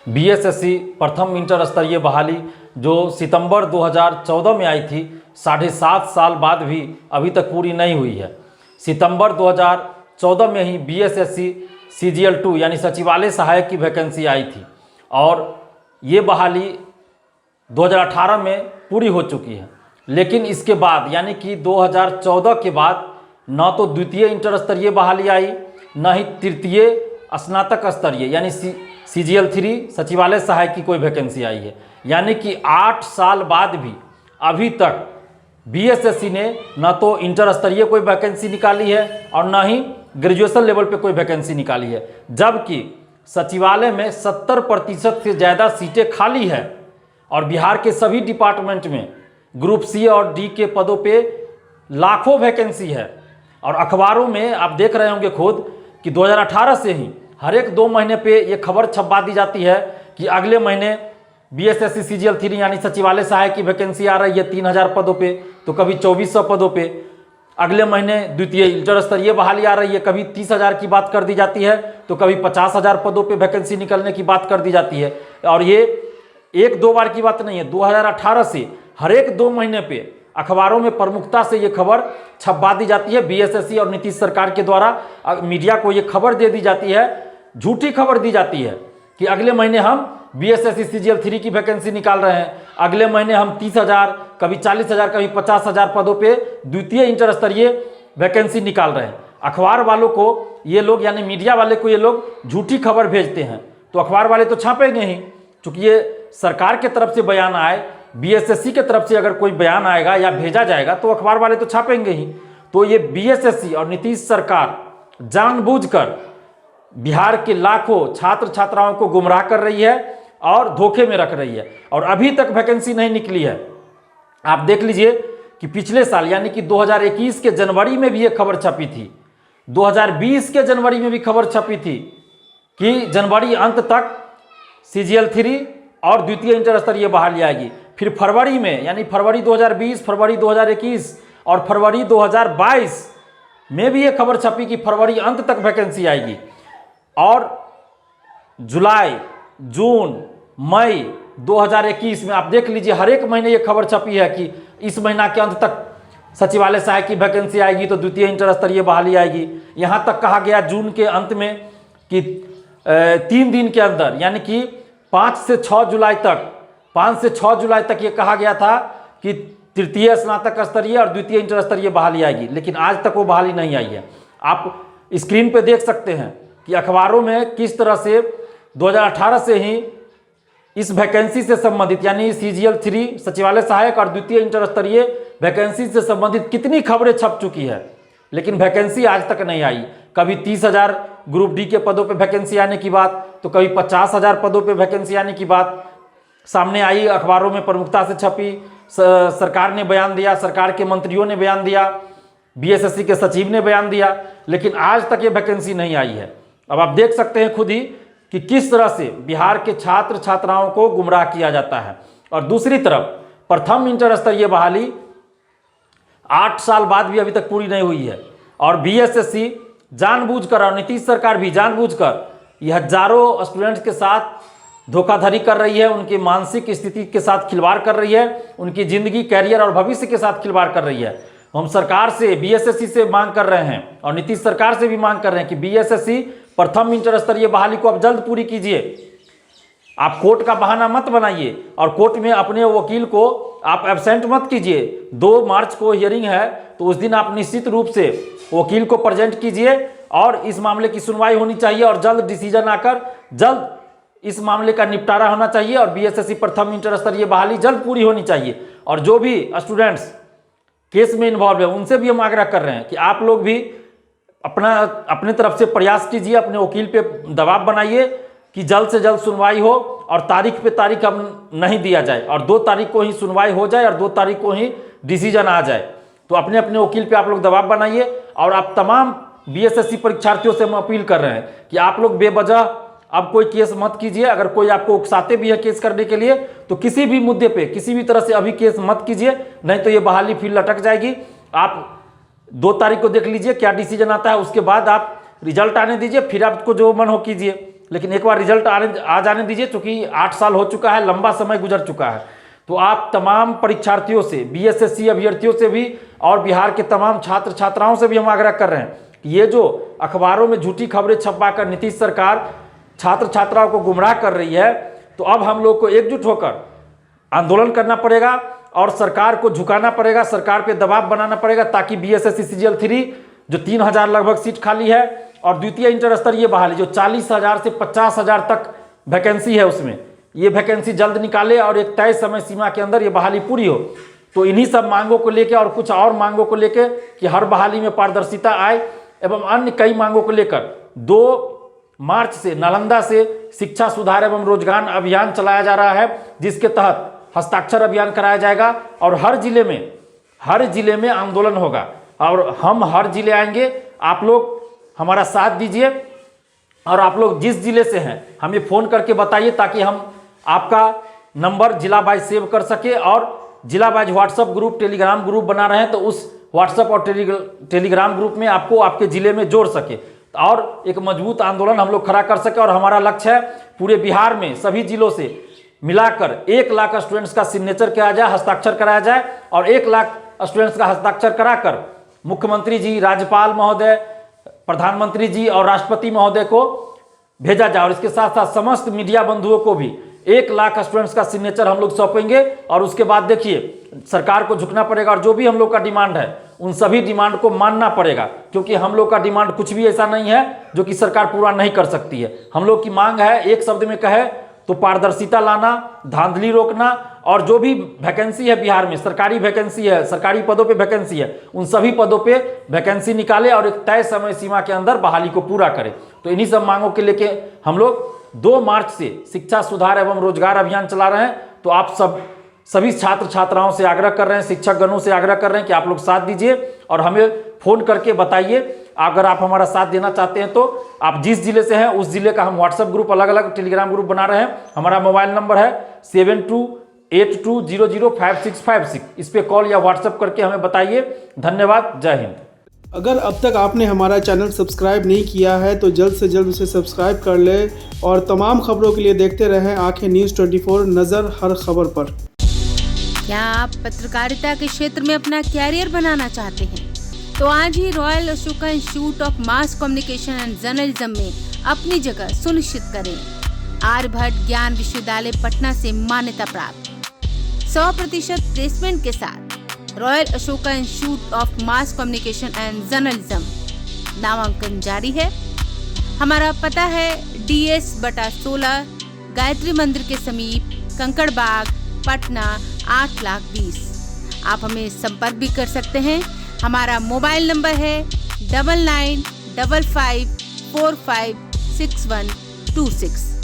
BSSC प्रथम inter स्तरीय बहाली जो सितंबर 2014 में आई थी, 7.5 साल बाद भी अभी तक पूरी नहीं हुई है। सितंबर 2014 में ही बीएसएससी CGL 2 यानी सचिवालय सहायक की वैकेंसी आई थी और ये बहाली 2018 में पूरी हो चुकी है। लेकिन इसके बाद यानी कि 2014 के बाद न तो द्वितीय इंटर स्तरीय बहाली आई, न ही तृतीय स्नातक स्तरीय यानी CGL 3 सचिवालय सहायक की कोई वैकेंसी आई है। यानी कि 8 साल बाद भी अभी तक बीएसएससी ने न तो इंटर स्तरीय कोई वैकेंसी निकाली है और न ही ग्रेजुएशन लेवल पे कोई वैकेंसी निकाली है, जबकि सचिवालय में 70% से ज़्यादा सीटें खाली है और बिहार के सभी डिपार्टमेंट में ग्रुप C और D के पदों पे लाखों वैकेंसी है। और अखबारों में आप देख रहे होंगे खुद कि 2018 से ही हर एक 2 महीने पे ये खबर छपवा दी जाती है कि अगले महीने बीएसएससी CGL 3 यानी सचिवालय सहायक की वैकेंसी आ रही है 3000 पदों पे, तो कभी 2400 पदों पे। अगले महीने द्वितीय इंटर स्तरीय बहाली आ रही है, कभी 30,000 की बात कर दी जाती है तो कभी 50,000 पदों पे वैकेंसी निकलने की बात कर दी जाती है। और ये 1-2 बार की बात नहीं है, 2018 से हर एक 2 महीने पे अखबारों में प्रमुखता से ये खबर छपवा दी जाती है। बीएसएससी और नीतीश सरकार के द्वारा मीडिया को ये खबर दे दी जाती है, झूठी खबर दी जाती है कि अगले महीने हम बीएसएससी CGL 3 की वैकेंसी निकाल रहे हैं, अगले महीने हम 30,000 कभी 40,000 कभी 50,000 पदों पे द्वितीय इंटर स्तरीय वैकेंसी निकाल रहे हैं। अखबार वालों को ये लोग यानी मीडिया वाले को ये लोग झूठी खबर भेजते हैं तो अखबार वाले तो छापेंगे ही, चूँकि ये सरकार के तरफ से बयान आए, बीएसएससी के तरफ से अगर कोई बयान आएगा या भेजा जाएगा तो अखबार वाले तो छापेंगे ही। तो ये बीएसएससी और नीतीश सरकार जानबूझकर बिहार के लाखों छात्र छात्राओं को गुमराह कर रही है और धोखे में रख रही है और अभी तक वैकेंसी नहीं निकली है। आप देख लीजिए कि पिछले साल यानी कि 2021 के जनवरी में भी ये खबर छपी थी, 2020 के जनवरी में भी खबर छपी थी कि जनवरी अंत तक CGL 3 और द्वितीय इंटर स्तरीय बहाली आएगी। फिर फरवरी में यानी फरवरी 2020, फरवरी 2021 और फरवरी 2022 में भी ये खबर छपी कि फरवरी अंत तक वैकेंसी आएगी। और जुलाई, जून, मई 2021 में आप देख लीजिए हर एक महीने ये खबर छपी है कि इस महीना के अंत तक सचिवालय सहायक की वैकेंसी आएगी तो द्वितीय इंटर स्तरीय बहाली आएगी। यहाँ तक कहा गया जून के अंत में कि 3 दिन के अंदर यानी कि 5 से 6 जुलाई तक ये कहा गया था कि तृतीय स्नातक स्तरीय और द्वितीय इंटर स्तरीय बहाली आएगी, लेकिन आज तक वो बहाली नहीं आई है। आप स्क्रीन पे देख सकते हैं कि अखबारों में किस तरह से 2018 से ही इस वैकेंसी से संबंधित यानी CGL 3 सचिवालय सहायक और द्वितीय इंटर स्तरीय वैकेंसी से संबंधित कितनी खबरें छप चुकी है, लेकिन वैकेंसी आज तक नहीं आई। कभी 30,000 ग्रुप D के पदों पे वैकेंसी आने की बात, तो कभी 50,000 पदों पे वैकेंसी आने की बात सामने आई, अखबारों में प्रमुखता से छपी, सरकार ने बयान दिया, सरकार के मंत्रियों ने बयान दिया, बीएसएससी के सचिव ने बयान दिया, लेकिन आज तक ये वैकेंसी नहीं आई है। अब आप देख सकते हैं खुद ही कि किस तरह से बिहार के छात्र छात्राओं को गुमराह किया जाता है। और दूसरी तरफ प्रथम इंटर स्तरीय बहाली 8 साल बाद भी अभी तक पूरी नहीं हुई है और बीएसएससी जानबूझकर और नीतीश सरकार भी जानबूझकर ये हजारों स्टूडेंट्स के साथ धोखाधड़ी कर रही है, उनकी मानसिक स्थिति के साथ खिलवाड़ कर रही है, उनकी जिंदगी, कैरियर और भविष्य के साथ खिलवाड़ कर रही है। हम सरकार से, बीएसएससी से मांग कर रहे हैं और नीतीश सरकार से भी मांग कर रहे हैं कि बीएसएससी प्रथम इंटर स्तरीय बहाली को अब जल्द पूरी कीजिए। आप कोर्ट का बहाना मत बनाइए और कोर्ट में अपने वकील को आप एब्सेंट मत कीजिए। 2 मार्च को हियरिंग है तो उस दिन आप निश्चित रूप से वकील को प्रेजेंट कीजिए और इस मामले की सुनवाई होनी चाहिए और जल्द डिसीजन आकर जल्द इस मामले का निपटारा होना चाहिए और बीएसएससी प्रथम इंटर स्तरीय बहाली जल्द पूरी होनी चाहिए। और जो भी स्टूडेंट्स केस में इन्वॉल्व है उनसे भी हम आग्रह कर रहे हैं कि आप लोग भी अपने तरफ से प्रयास कीजिए, अपने वकील पे दबाव बनाइए कि जल्द से जल्द सुनवाई हो और तारीख पे तारीख हम नहीं दिया जाए और 2 तारीख को ही सुनवाई हो जाए और 2 तारीख को ही डिसीजन आ जाए। तो अपने अपने वकील पे आप लोग दबाव बनाइए। और आप तमाम बीएसएससी परीक्षार्थियों से हम अपील कर रहे हैं कि आप लोग बेवजह अब कोई केस मत कीजिए। अगर कोई आपको उकसाते भी है केस करने के लिए तो किसी भी मुद्दे पे किसी भी तरह से अभी केस मत कीजिए, नहीं तो ये बहाली फिर लटक जाएगी। आप 2 तारीख को देख लीजिए क्या डिसीजन आता है, उसके बाद आप रिजल्ट आने दीजिए, फिर आपको जो मन हो कीजिए। लेकिन एक बार रिजल्ट आ जाने दीजिए, चूँकि 8 साल हो चुका है, लंबा समय गुजर चुका है। तो आप तमाम परीक्षार्थियों से, बीएसएससी अभ्यर्थियों से भी और बिहार के तमाम छात्र छात्राओं से भी हम आग्रह कर रहे हैं कि ये जो अखबारों में झूठी खबरें छपवाकर नीतीश सरकार छात्र छात्राओं को गुमराह कर रही है, तो अब हम लोग को एकजुट होकर आंदोलन करना पड़ेगा और सरकार को झुकाना पड़ेगा, सरकार पे दबाव बनाना पड़ेगा, ताकि बीएसएससी सीजीएल 3 जो 3000 लगभग सीट खाली है और द्वितीय इंटर स्तरीय बहाली जो 40,000 से 50,000 तक वैकेंसी है, उसमें ये वैकेंसी जल्द निकाले और एक तय समय सीमा के अंदर ये बहाली पूरी हो। तो इन्हीं सब मांगों को लेकर और कुछ और मांगों को लेकर कि हर बहाली में पारदर्शिता आए एवं अन्य कई मांगों को लेकर 2 मार्च से नालंदा से शिक्षा सुधार एवं रोजगार अभियान चलाया जा रहा है, जिसके तहत हस्ताक्षर अभियान कराया जाएगा और हर जिले में आंदोलन होगा और हम हर जिले आएंगे। आप लोग हमारा साथ दीजिए और आप लोग जिस जिले से हैं हमें फ़ोन करके बताइए, ताकि हम आपका नंबर जिला वाइज सेव कर सके और जिला wise WhatsApp group, Telegram group बना रहे हैं, तो उस व्हाट्सएप और टेलीग्राम ग्रुप में आपको आपके ज़िले में जोड़ सके और एक मजबूत आंदोलन हम लोग खड़ा कर सके। और हमारा लक्ष्य है पूरे बिहार में सभी जिलों से मिलाकर 1 लाख स्टूडेंट्स का सिग्नेचर किया जाए, हस्ताक्षर कराया जाए और 1 लाख स्टूडेंट्स का हस्ताक्षर कराकर मुख्यमंत्री जी, राज्यपाल महोदय, प्रधानमंत्री जी और राष्ट्रपति महोदय को भेजा जाए। और इसके साथ साथ समस्त मीडिया बंधुओं को भी 1 लाख स्टूडेंट्स का सिग्नेचर हम लोग सौंपेंगे और उसके बाद देखिए सरकार को झुकना पड़ेगा और जो भी हम लोग का डिमांड है उन सभी डिमांड को मानना पड़ेगा, क्योंकि हम लोग का डिमांड कुछ भी ऐसा नहीं है जो कि सरकार पूरा नहीं कर सकती है। हम लोग की मांग है, एक शब्द में कहे तो पारदर्शिता लाना, धांधली रोकना और जो भी वैकेंसी है बिहार में, सरकारी वैकेंसी है, सरकारी पदों पे वैकेंसी है, उन सभी पदों पे वैकेंसी निकाले और एक तय समय सीमा के अंदर बहाली को पूरा करे। तो इन्हीं सब मांगों के लेके हम लोग 2 मार्च से शिक्षा सुधार एवं रोजगार अभियान चला रहे हैं। तो आप सभी छात्र छात्राओं से आग्रह कर रहे हैं, शिक्षक गणों से आग्रह कर रहे हैं कि आप लोग साथ दीजिए और हमें फ़ोन करके बताइए। अगर आप हमारा साथ देना चाहते हैं तो आप जिस जिले से हैं उस जिले का हम व्हाट्सएप ग्रुप, अलग अलग टेलीग्राम ग्रुप बना रहे हैं। हमारा मोबाइल नंबर है 7282005656। इस पे कॉल या व्हाट्सएप करके हमें बताइए। धन्यवाद, जय हिंद। अगर अब तक आपने हमारा चैनल सब्सक्राइब नहीं किया है तो जल्द से जल्द उसे सब्सक्राइब कर ले और तमाम खबरों के लिए देखते रहें आंखें न्यूज़ 24, नज़र हर खबर पर। क्या आप पत्रकारिता के क्षेत्र में अपना कैरियर बनाना चाहते हैं? तो आज ही Royal Ashoka Institute of Mass Communication and Journalism में अपनी जगह सुनिश्चित करें। आर्यभट्ट ज्ञान विश्वविद्यालय पटना से मान्यता प्राप्त 100% प्लेसमेंट के साथ royal Ashoka Institute of Mass Communication and journalism नामांकन जारी है। हमारा पता है DS/16 गायत्री मंदिर के समीप, कंकड़ बाग, पटना 8,20,000। आप हमें संपर्क भी कर सकते हैं। हमारा मोबाइल नंबर है 9955456126।